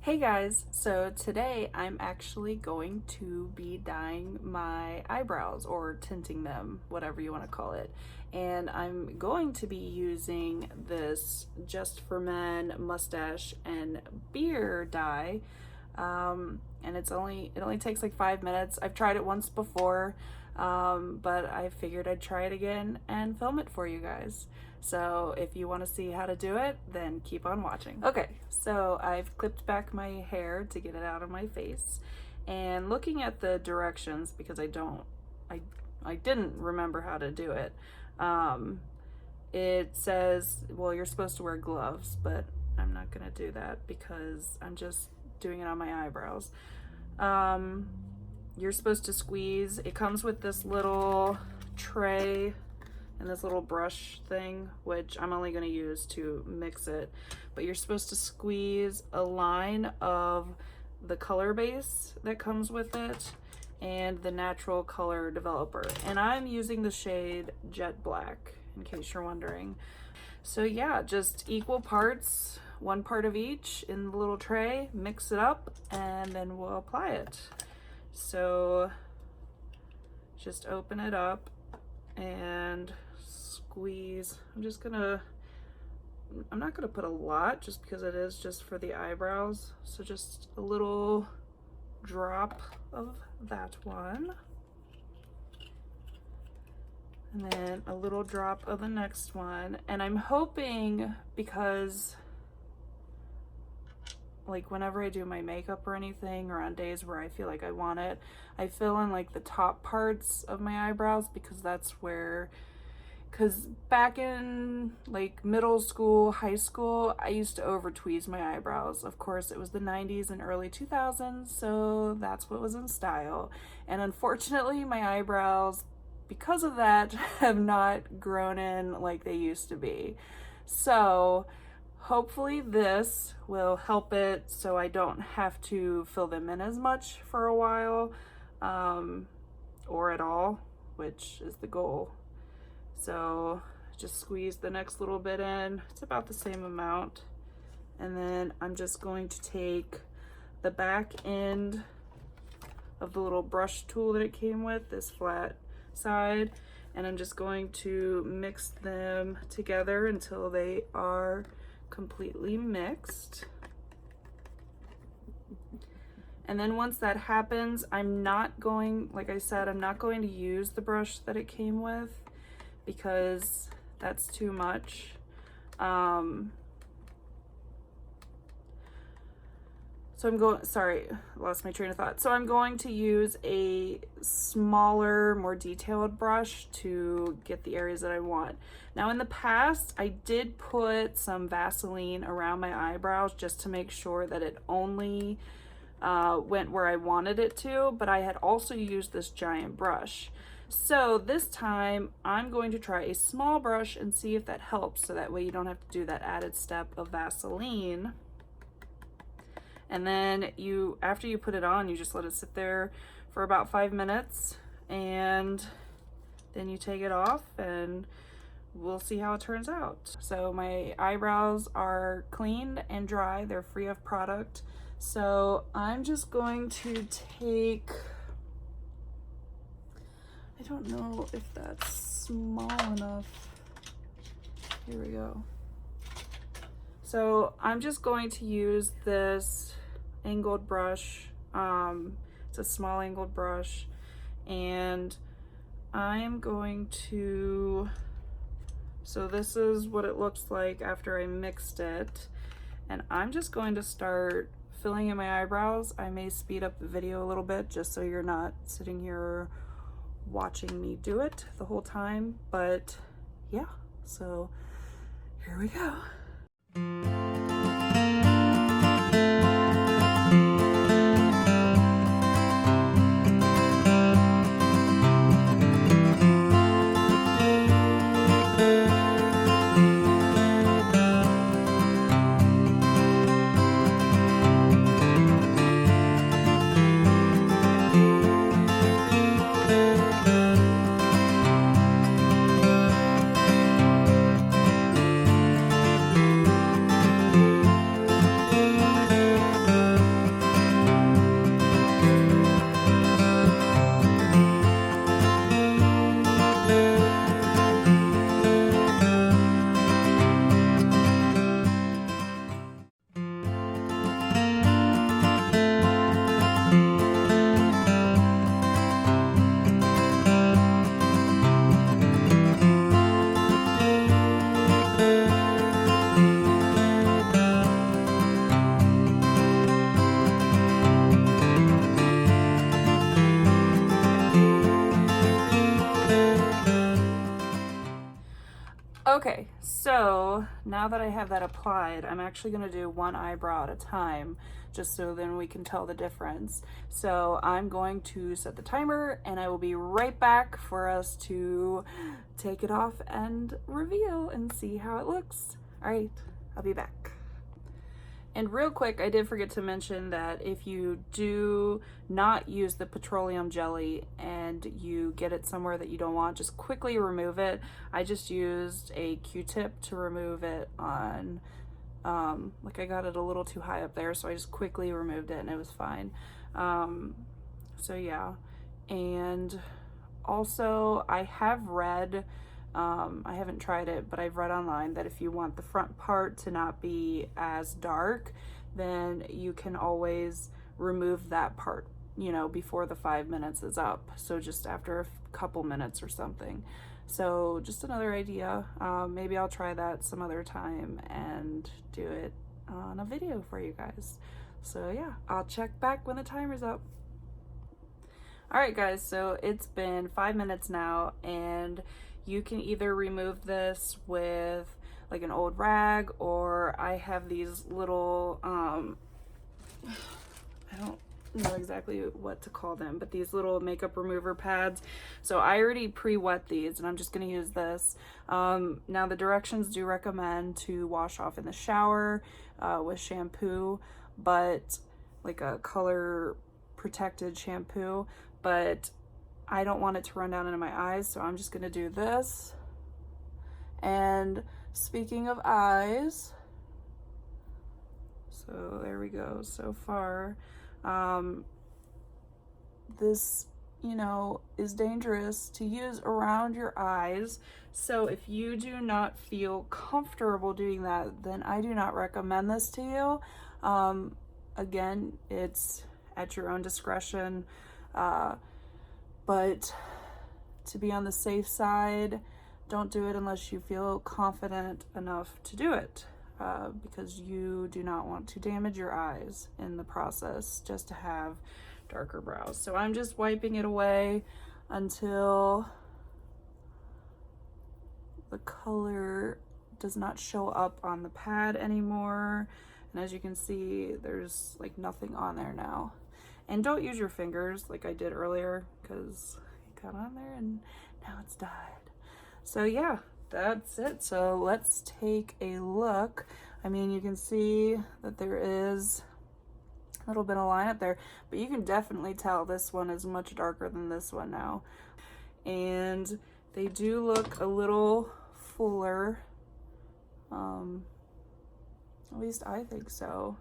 Hey guys, so today I'm actually going to be dyeing my eyebrows or tinting them, whatever you want to call it. And I'm going to be using this Just for Men mustache and beard dye. And it only takes like 5 minutes. I've tried it once before, but I figured I'd try it again and film it for you guys. So if you want to see how to do it, then keep on watching. Okay, so I've clipped back my hair to get it out of my face, and looking at the directions, because I didn't remember how to do it. It says, well, you're supposed to wear gloves, but I'm not gonna do that because I'm just doing it on my eyebrows. You're supposed to squeeze. It comes with this little tray and this little brush thing, which I'm only going to use to mix it, but you're supposed to squeeze a line of the color base that comes with it and the natural color developer, and I'm using the shade Jet Black, in case you're wondering. So yeah, just equal parts, 1 part of each in the little tray, mix it up, and then we'll apply it. So just open it up and squeeze. I'm not gonna put a lot just because it is just for the eyebrows. So just a little drop of that one. And then a little drop of the next one. And I'm hoping, because like whenever I do my makeup or anything, or on days where I feel like I want it, I fill in like the top parts of my eyebrows, because back in like middle school, high school, I used to over tweeze my eyebrows. Of course, it was the 90s and early 2000s, so that's what was in style. And unfortunately, my eyebrows, because of that, have not grown in like they used to be. So hopefully this will help it so I don't have to fill them in as much for a while, or at all, which is the goal. So just squeeze the next little bit in. It's about the same amount. And then I'm just going to take the back end of the little brush tool that it came with, this flat side, and I'm just going to mix them together until they are completely mixed. And then once that happens, I'm not going to use the brush that it came with, because that's too much. Lost my train of thought. So I'm going to use a smaller, more detailed brush to get the areas that I want. Now in the past, I did put some Vaseline around my eyebrows just to make sure that it only went where I wanted it to, but I had also used this giant brush. So this time I'm going to try a small brush and see if that helps, so that way you don't have to do that added step of Vaseline. And then after you put it on, you just let it sit there for about 5 minutes, and then you take it off and we'll see how it turns out. So my eyebrows are clean and dry, they're free of product. So I'm just going to take, I don't know if that's small enough. Here we go. So I'm just going to use this angled brush. It's a small angled brush, and I'm going to, so this is what it looks like after I mixed it. And I'm just going to start filling in my eyebrows. I may speed up the video a little bit just so you're not sitting here watching me do it the whole time, but yeah, so here we go. Okay, so now that I have that applied, I'm actually going to do one eyebrow at a time, just so then we can tell the difference. So I'm going to set the timer and I will be right back for us to take it off and reveal and see how it looks. All right, I'll be back. And real quick, I did forget to mention that if you do not use the petroleum jelly and you get it somewhere that you don't want, just quickly remove it. I just used a Q-tip to remove it on, like I got it a little too high up there, so I just quickly removed it and it was fine. So yeah, and also I have read, I haven't tried it, but I've read online that if you want the front part to not be as dark, then you can always remove that part, you know, before the 5 minutes is up. So just after a couple minutes or something. So just another idea. Maybe I'll try that some other time and do it on a video for you guys. So yeah, I'll check back when the timer's up. All right guys, so it's been 5 minutes now, and you can either remove this with like an old rag, or I have these little, I don't know exactly what to call them, but these little makeup remover pads. So I already pre-wet these and I'm just gonna use this. Now the directions do recommend to wash off in the shower with shampoo, but like a color protected shampoo, but I don't want it to run down into my eyes, so I'm just gonna do this. And speaking of eyes, so there we go. So far, this, you know, is dangerous to use around your eyes. So if you do not feel comfortable doing that, then I do not recommend this to you. Again, it's at your own discretion. But to be on the safe side, don't do it unless you feel confident enough to do it, because you do not want to damage your eyes in the process just to have darker brows. So I'm just wiping it away until the color does not show up on the pad anymore. And as you can see, there's like nothing on there now. And don't use your fingers like I did earlier, because it got on there and now it's dyed. So yeah, that's it. So let's take a look. I mean, you can see that there is a little bit of line up there, but you can definitely tell this one is much darker than this one now. And they do look a little fuller. At least I think so.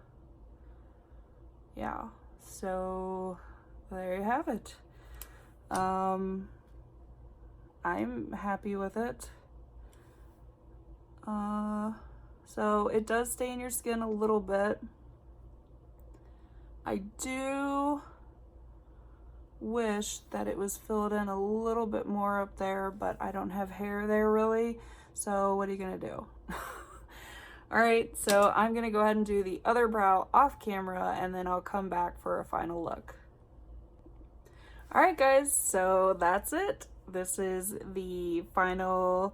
Yeah. So there you have it. I'm happy with it. So it does stain your skin a little bit. I do wish that it was filled in a little bit more up there, but I don't have hair there really. So what are you gonna do? All right, so I'm gonna go ahead and do the other brow off camera, and then I'll come back for a final look. All right guys, so that's it. This is the final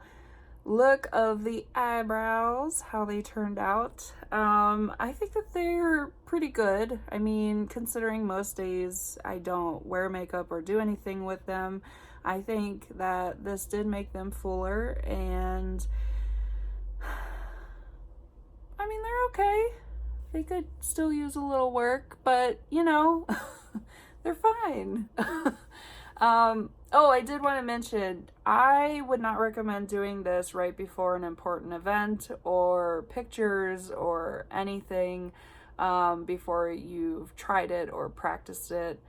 look of the eyebrows, how they turned out. I think that they're pretty good. I mean, considering most days I don't wear makeup or do anything with them, I think that this did make them fuller, and I mean, they're okay. They could still use a little work, but you know, they're fine. Oh, I did want to mention, I would not recommend doing this right before an important event or pictures or anything, before you've tried it or practiced it,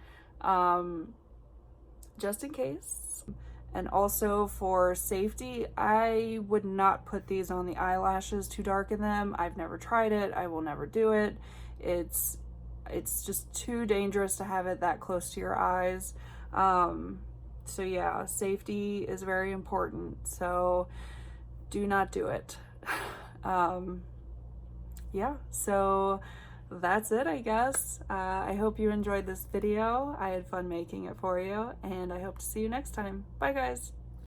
just in case. And also for safety, I would not put these on the eyelashes to darken them. I've never tried it. I will never do it. It's just too dangerous to have it that close to your eyes. So yeah, safety is very important. So do not do it. Yeah, so that's it, I guess. I hope you enjoyed this video. I had fun making it for you, and I hope to see you next time. Bye guys.